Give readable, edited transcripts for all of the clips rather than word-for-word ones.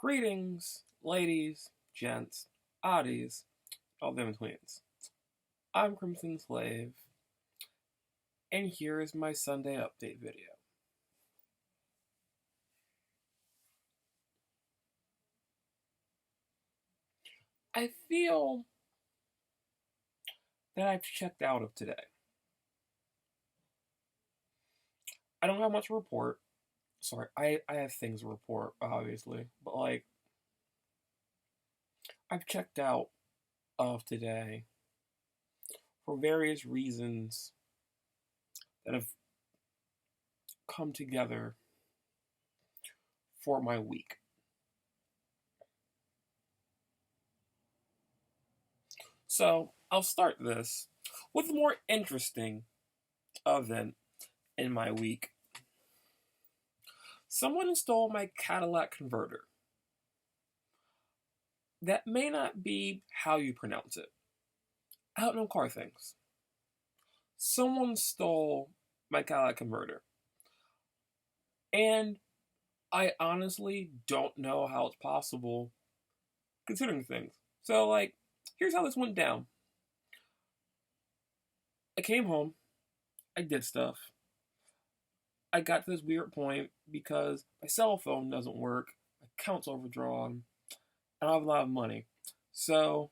Greetings, ladies, gents, oddies, all them twins. I'm CrimsonSlave, and here is my Sunday update video. I feel that I've checked out of today. I don't have much to report. Sorry, I have things to report, obviously, but I've checked out of today for various reasons that have come together for my week. So, I'll start this with a more interesting event in my week. Someone stole my Cadillac converter. That may not be how you pronounce it. I don't know car things. Someone stole my Cadillac converter. And I honestly don't know how it's possible considering things. So, here's how this went down. I came home. I did stuff. I got to this weird point because my cell phone doesn't work, my account's overdrawn, and I have a lot of money. So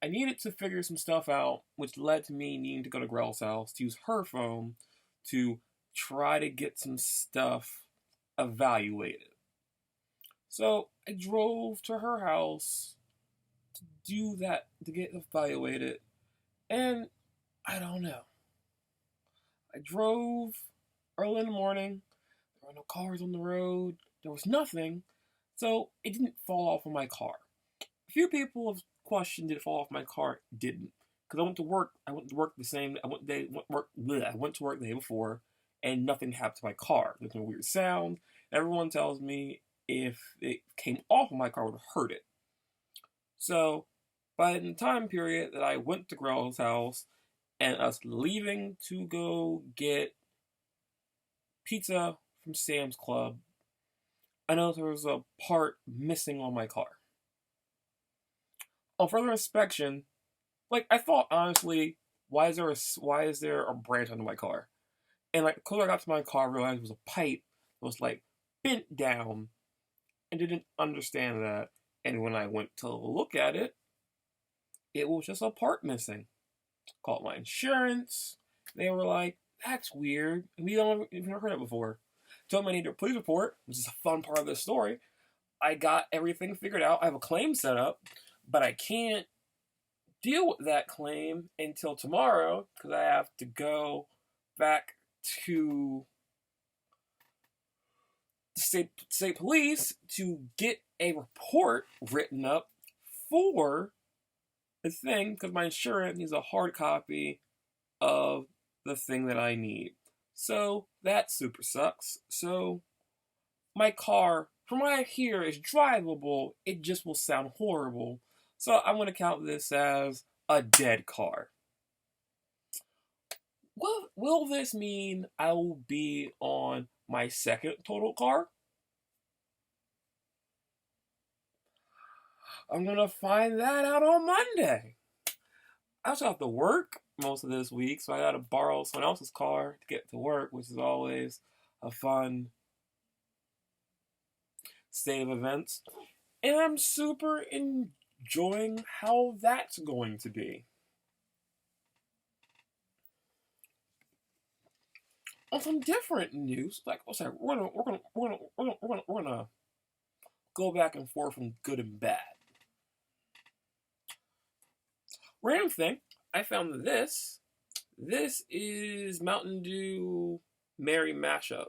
I needed to figure some stuff out, which led to me needing to go to Grell's house to use her phone to try to get some stuff evaluated. So I drove to her house to do that, to get evaluated, and I don't know. I drove early in the morning. There were no cars on the road. There was nothing. So it didn't fall off of my car. A few people have questioned did it fall off my car. It didn't. Because I went to work. I went to work the day before, and nothing happened to my car. There's no weird sound. Everyone tells me if it came off of my car, it would have hurt it. So by the time period that I went to Grell's house and us leaving to go get pizza from Sam's Club, I noticed there was a part missing on my car. On further inspection, I thought honestly, why is there a branch under my car? And the closer I got to my car, I realized it was a pipe that was bent down, and didn't understand that. And when I went to look at it, it was just a part missing. Called my insurance. They were like, that's weird. We don't even heard it before. Told me I needed a police report, which is a fun part of this story. I got everything figured out. I have a claim set up, but I can't deal with that claim until tomorrow because I have to go back to the state police to get a report written up for the thing because my insurance needs a hard copy of the thing that I need. So that super sucks. So my car, from what I hear, is drivable. It just will sound horrible. So I'm going to count this as a dead car. Will this mean I will be on my second total car? I'm going to find that out on Monday. I also have to work most of this week, so I got to borrow someone else's car to get to work, which is always a fun state of events. And I'm super enjoying how that's going to be. On some different news, we're gonna go back and forth from good and bad. Random thing, I found this. This is Mountain Dew Merry Mashup.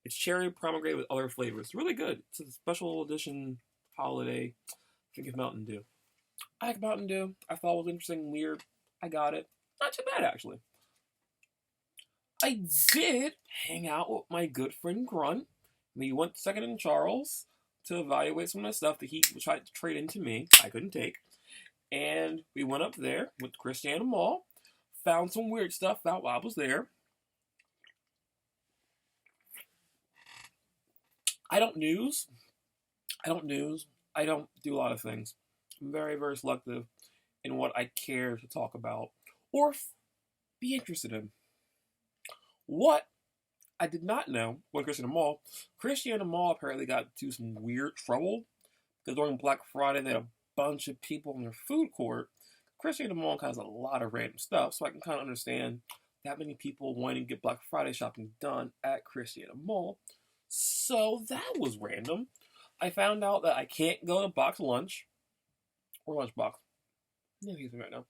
It's cherry pomegranate with other flavors. Really good. It's a special edition holiday. I think of Mountain Dew. I like Mountain Dew. I thought it was interesting and weird. I got it. Not too bad, actually. I did hang out with my good friend Grunt. We went to Second and Charles to evaluate some of the stuff that he tried to trade into me. I couldn't take. And we went up there, went to Christiana Mall, found some weird stuff out while I was there. I don't news. I don't news. I don't do a lot of things. I'm very, very selective in what I care to talk about or be interested in. What I did not know when Christiana Mall apparently got into some weird trouble because during Black Friday they had a bunch of people in their food court. Christiana Mall has a lot of random stuff, so I can kind of understand that many people wanting to get Black Friday shopping done at Christiana Mall. So that was random. I found out that I can't go to box lunch or lunchbox. Yeah, he's right now.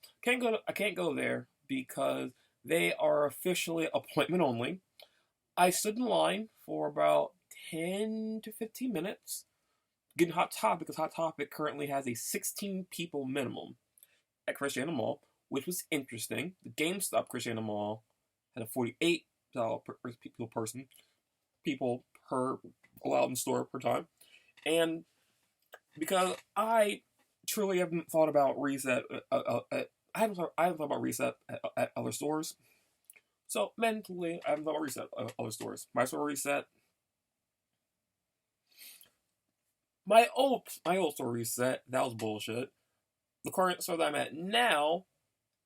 I can't go there because they are officially appointment only. I stood in line for about 10 to 15 minutes getting Hot Topic because Hot Topic currently has a 16 people minimum at Christiana Mall, which was interesting. The GameStop Christiana Mall had a $48 people per allowed in store per time. And because I truly haven't thought about reset, I haven't thought about reset at other stores. So mentally, I haven't thought about reset at other stores. My store reset. My old store reset. That was bullshit. The current store that I'm at now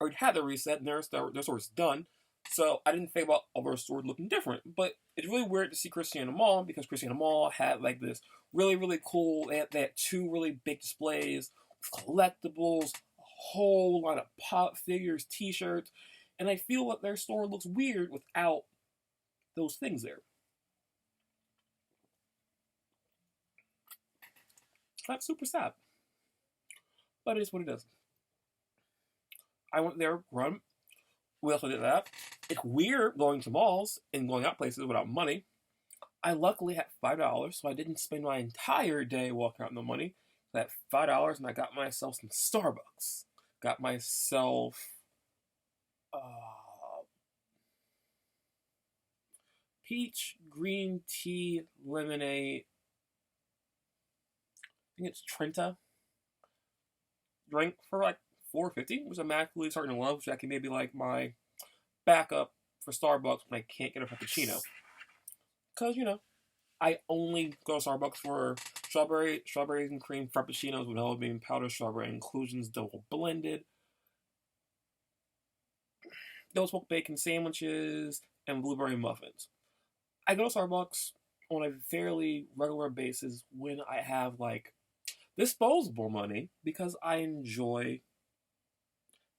already had the reset, and their store's done. So I didn't think about other stores looking different. But it's really weird to see Christiana Mall because Christiana Mall had like this really, really cool. They had 2 really big displays with collectibles, a whole line of pop figures, T-shirts, and I feel that their store looks weird without those things there. That's super sad, but it is what it is. I went there, run. We also did that. It's weird going to malls and going out places without money. I luckily had $5, so I didn't spend my entire day walking out with no money. I had $5, and I got myself some Starbucks. Got myself peach green tea lemonade. I think it's Trenta drink for like $4.50, which I'm actually starting to love. Which actually maybe like my backup for Starbucks when I can't get a frappuccino. Cause I only go to Starbucks for strawberries and cream frappuccinos with vanilla bean powder, strawberry inclusions, double blended, double smoked bacon sandwiches, and blueberry muffins. I go to Starbucks on a fairly regular basis when I have like disposable money because I enjoy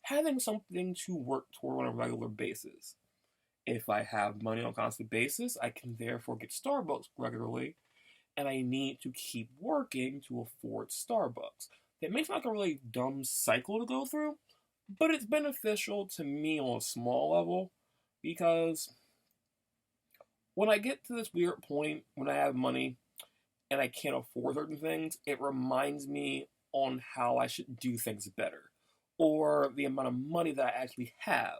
having something to work toward on a regular basis. If I have money on a constant basis, I can therefore get Starbucks regularly, and I need to keep working to afford Starbucks. It makes like a really dumb cycle to go through, but it's beneficial to me on a small level because when I get to this weird point when I have money and I can't afford certain things, it reminds me on how I should do things better or the amount of money that I actually have.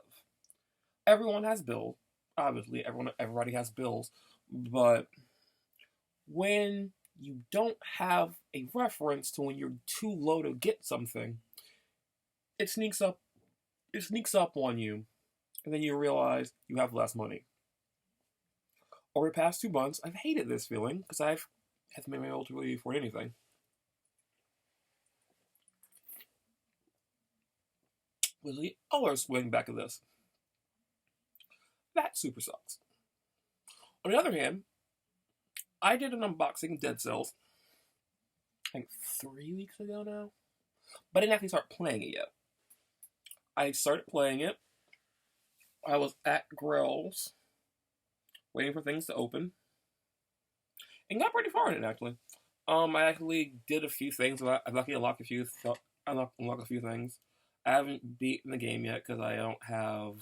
Everyone has bills, obviously. Everybody has bills, but when you don't have a reference to when you're too low to get something, it sneaks up. It sneaks up on you, and then you realize you have less money. Over the past 2 months, I've hated this feeling because I've haven't been able to really afford anything. With the other swing back of this, that super sucks. On the other hand, I did an unboxing of Dead Cells, I think 3 weeks ago now, but I didn't actually start playing it yet. I started playing it. I was at Grell's, waiting for things to open, and got pretty far in it actually. I actually did a few things. I luckily unlocked a few. Unlocked a few things. I haven't beaten the game yet because I don't have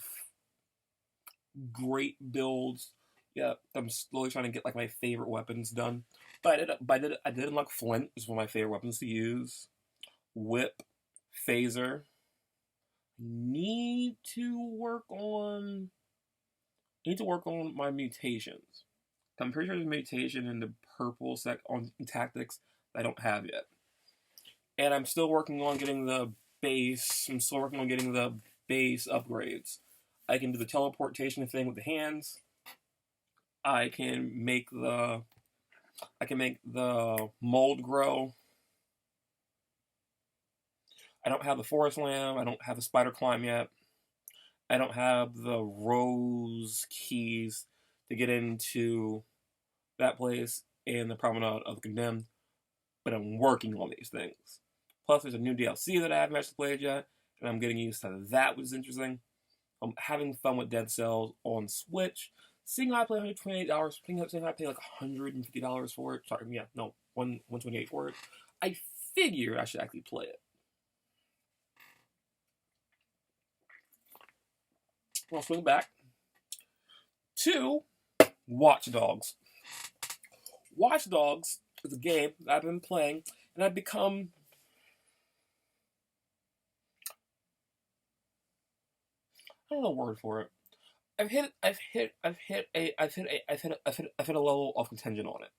great builds. Yeah, I'm slowly trying to get like my favorite weapons done. But I did unlock Flint, which is one of my favorite weapons to use. Whip, phaser. Need to work on. Need to work on my mutations. I'm pretty sure there's a mutation in the purple sec on tactics that I don't have yet. And I'm still working on getting the base. I'm still working on getting the base upgrades. I can do the teleportation thing with the hands. I can make the I can make the mold grow. I don't have the forest lamb. I don't have the spider climb yet. I don't have the rose keys to get into that place in the Promenade of the Condemned, but I'm working on these things. Plus, there's a new DLC that I haven't actually played yet, and I'm getting used to that, which is interesting. I'm having fun with Dead Cells on Switch. Seeing I play $128, seeing I pay like $150 for it. Sorry, yeah, no, $128 for it. I figure I should actually play it. I'll swing back to Watch Dogs. Watch Dogs is a game that I've been playing, and I've become I don't know the word for it. I've hit a level of contention on it.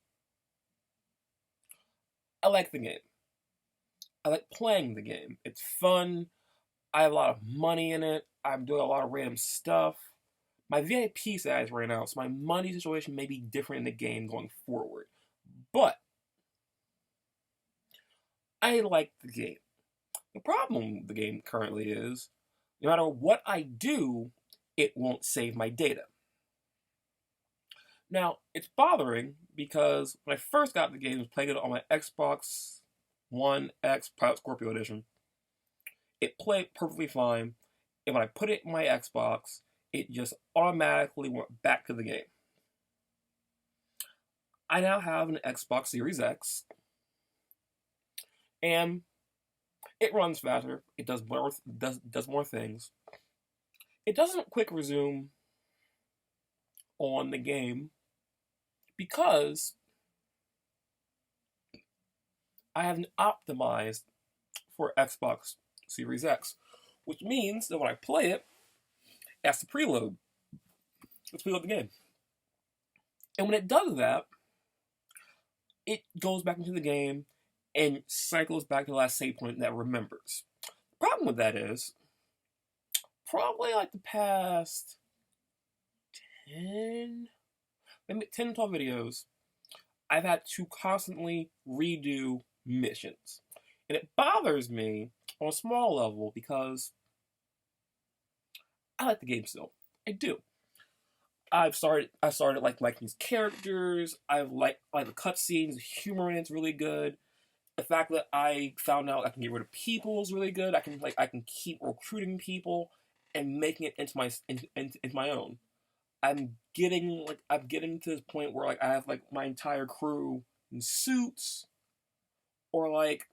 I like the game. I like playing the game. It's fun. I have a lot of money in it. I'm doing a lot of random stuff. My VIP status right now, so my money situation may be different in the game going forward. But I like the game. The problem with the game currently is, no matter what I do, it won't save my data. Now, it's bothering because when I first got the game, I was playing it on my Xbox One X Private Scorpio Edition. It played perfectly fine, and when I put it in my Xbox, it just automatically went back to the game. I now have an Xbox Series X, and it runs faster. It does more things. It doesn't quick resume on the game because I haven't optimized for Xbox Series X, which means that when I play it, it has to preload. Let's preload the game. And when it does that, it goes back into the game and cycles back to the last save point that remembers. The problem with that is, probably like the past 10, maybe 10, 12 videos, I've had to constantly redo missions. And it bothers me on a small level because I like the game still. I do. I started liking these characters. I like the cutscenes, the humor in it's really good. The fact that I found out I can get rid of people is really good. I can keep recruiting people and making it into my own. I'm getting to this point where like I have like my entire crew in suits or like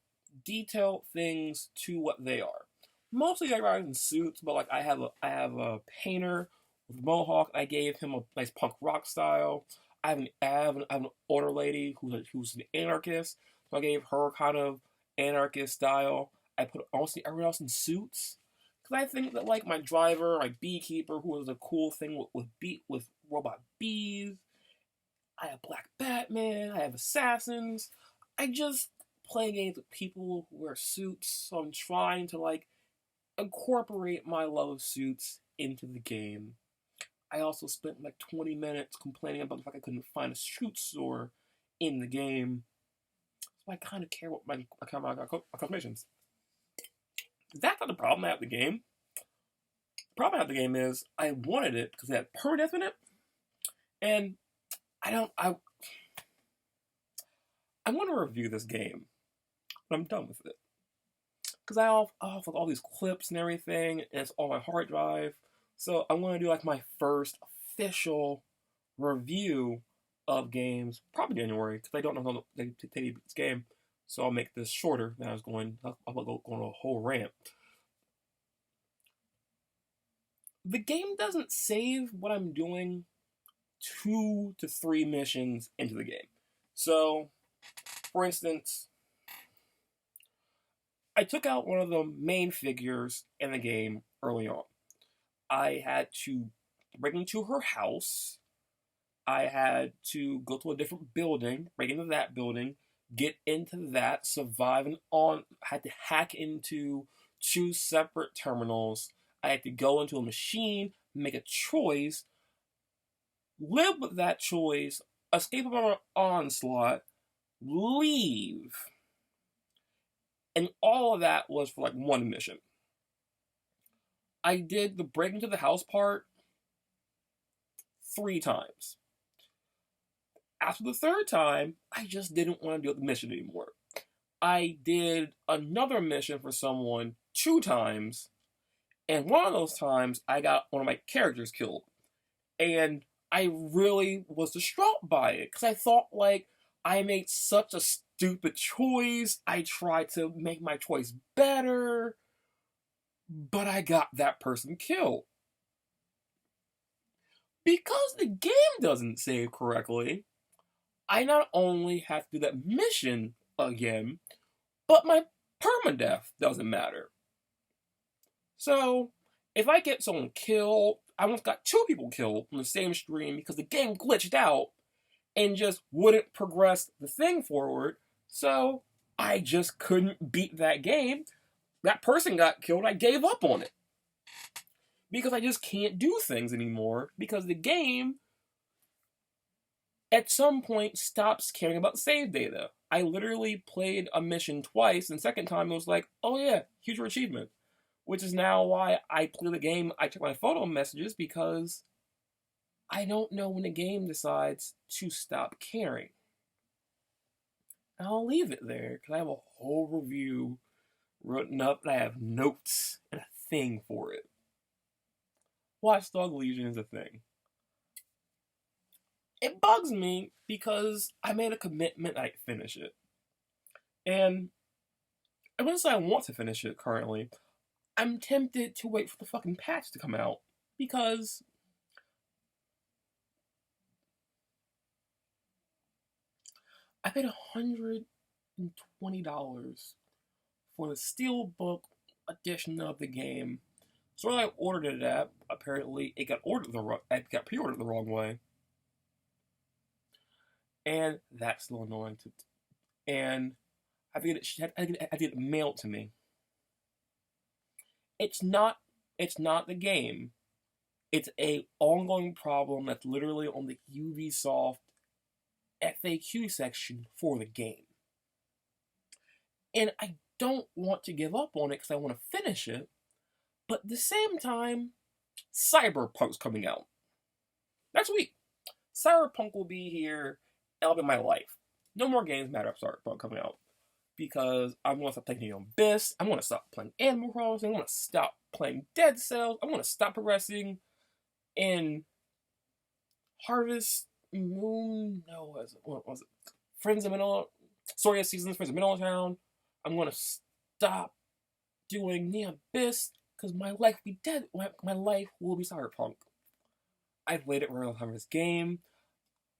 detail things to what they are. Mostly I ride in suits, but like I have a painter with a mohawk. I gave him a nice punk rock style. I have an older lady who's an anarchist, so I gave her kind of anarchist style. I put almost everyone else in suits because I think that like my driver, my beekeeper, who was a cool thing with robot bees. I have Black Batman. I have assassins. I just play games with people who wear suits, so I'm trying to like incorporate my love of suits into the game. I also spent like 20 minutes complaining about the fact I couldn't find a suit store in the game. So I kind of care what my confirmations. That's not the problem I have with the game. The problem I have with the game is I wanted it because it had permadeath in it, and I want to review this game, but I'm done with it. Because I have all these clips and everything, and it's on my hard drive. So I'm going to do like my first official review of games, probably January, because I don't know how they beat this game. So I'll make this shorter than I was going. I'll go on a whole rant. The game doesn't save what I'm doing 2 to 3 missions into the game. So, for instance, I took out one of the main figures in the game early on. I had to break into her house. I had to go to a different building, break into that building, get into that, survive, and had to hack into 2 separate terminals. I had to go into a machine, make a choice, live with that choice, escape from an onslaught, leave. And all of that was for like one mission. I did the break into the house part 3 times. After the third time, I just didn't want to do the mission anymore. I did another mission for someone 2 times, and one of those times I got one of my characters killed. And I really was distraught by it, because I thought, like, I made such a stupid choice. I tried to make my choice better, but I got that person killed. Because the game doesn't save correctly, I not only have to do that mission again, but my permadeath doesn't matter. So, if I get someone killed, I almost got 2 people killed on the same stream because the game glitched out and just wouldn't progress the thing forward, so I just couldn't beat that game. That person got killed, I gave up on it. Because I just can't do things anymore, because the game at some point stops caring about save data. I literally played a mission twice, and the second time it was like, oh yeah, here's your achievement. Which is now why I play the game, I check my photo messages, because I don't know when the game decides to stop caring. And I'll leave it there, because I have a whole review written up, and I have notes and a thing for it. Watchdog Legion is a thing. It bugs me because I made a commitment I'd finish it. And I wouldn't say I want to finish it currently. I'm tempted to wait for the fucking patch to come out. Because I paid $120 for the Steelbook edition of the game. So when I ordered it at, apparently it got pre-ordered the wrong way. And that's still annoying. And I had to get it mailed to me. It's not the game. It's a ongoing problem that's literally on the Ubisoft FAQ section for the game. And I don't want to give up on it because I want to finish it. But at the same time, Cyberpunk's coming out. Next week. Cyberpunk will be here. It'll be my life. No more games matter of Cyberpunk coming out. Because I'm going to stop playing Abyss. I'm going to stop playing Animal Crossing. I'm going to stop playing Dead Cells. I'm going to stop progressing in Harvest Moon. No, what was it? Friends of Middle. Story Seasons, Friends of Middle Town. I'm going to stop doing the Abyss. Because my life will be dead. My life will be Cyberpunk. I've waited for a time for this game.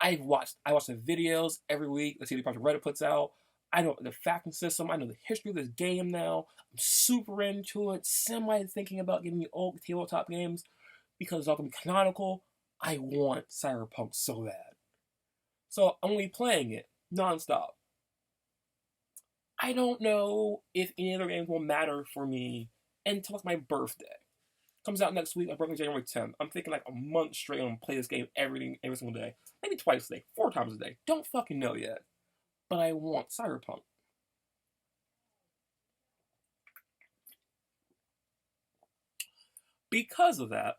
I watch the videos every week that CD Projekt Red puts out. I know the faction system. I know the history of this game now. I'm super into it. Semi-thinking about getting the old tabletop games because it's all going to be canonical. I want Cyberpunk so bad. So I'm going to be playing it nonstop. I don't know if any other games will matter for me until it's my birthday. Comes out next week. My birthday January 10th. I'm thinking like a month straight on play this game every single day. Maybe twice a day, 4 times a day. Don't fucking know yet. But I want Cyberpunk. Because of that,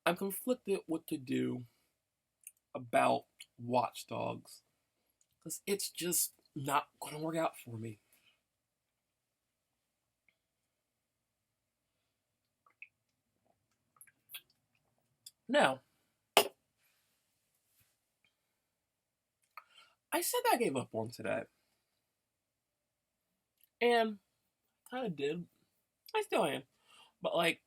I'm conflicted what to do about Watch Dogs. Because it's just not going to work out for me. Now, I said I gave up on today. And kind of did. I still am. But, like,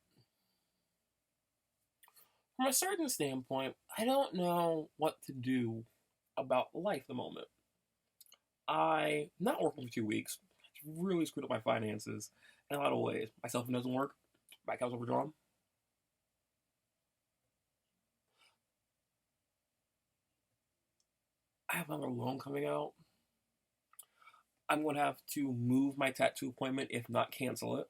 from a certain standpoint, I don't know what to do about life at the moment. I'm not working for 2 weeks. It's really screwed up my finances in a lot of ways. My cell phone doesn't work. My account's overdrawn. I have another loan coming out. I'm going to have to move my tattoo appointment, if not cancel it.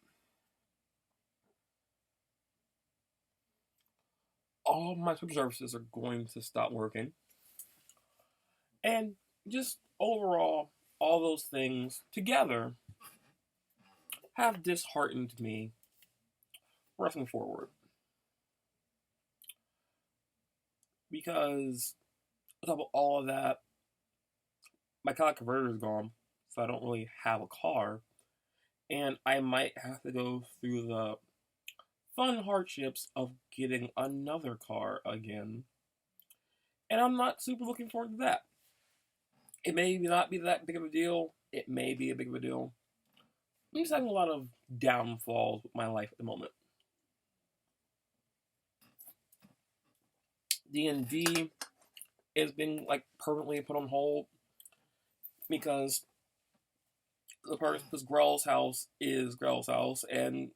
All my subscription services are going to stop working. And just overall, all those things together have disheartened me pressing forward. Because on top of all of that, my car converter is gone, so I don't really have a car. And I might have to go through the fun hardships of getting another car again. And I'm not super looking forward to that. It may not be that big of a deal. It may be a big of a deal. I'm just having a lot of downfalls with my life at the moment. D&D has been like permanently put on hold because this Grell's house is Grell's house, and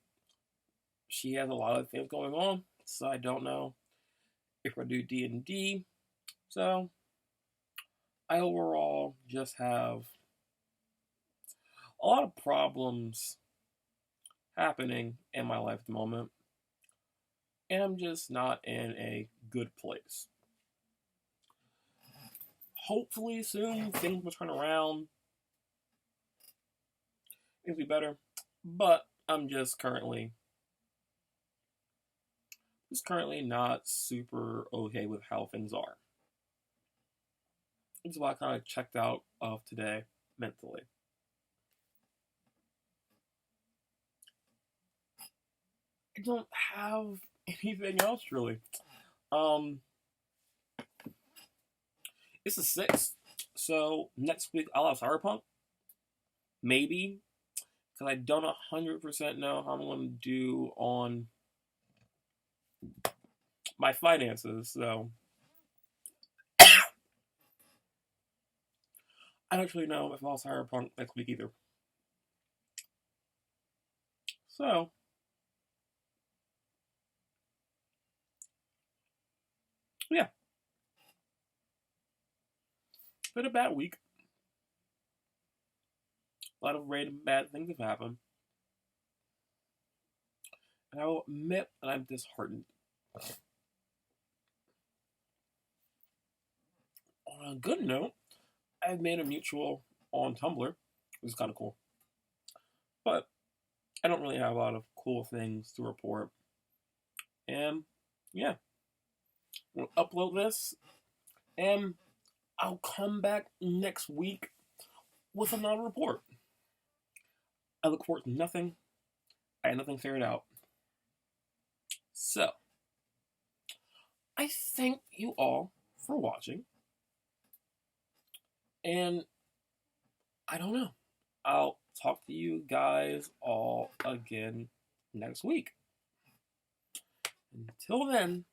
she has a lot of things going on, so I don't know if I do D&D. So I overall just have a lot of problems happening in my life at the moment, and I'm just not in a good place. Hopefully soon things will turn around, things will be better, but I'm just currently not super okay with how things are. That's why I kind of checked out of today mentally. I don't have anything else really. It's the 6th, so next week I'll have Cyberpunk. Maybe, because I don't 100% know how I'm going to do on my finances, so I don't really know if I'll Cyberpunk next week either. So, yeah. Been a bad week. A lot of random bad things have happened. And I will admit that I'm disheartened. On a good note, I've made a mutual on Tumblr, which is kind of cool. But I don't really have a lot of cool things to report. And yeah, we'll upload this, and I'll come back next week with another report. I look forward to nothing. I had nothing figured out. So, I thank you all for watching. And I don't know. I'll talk to you guys all again next week. Until then,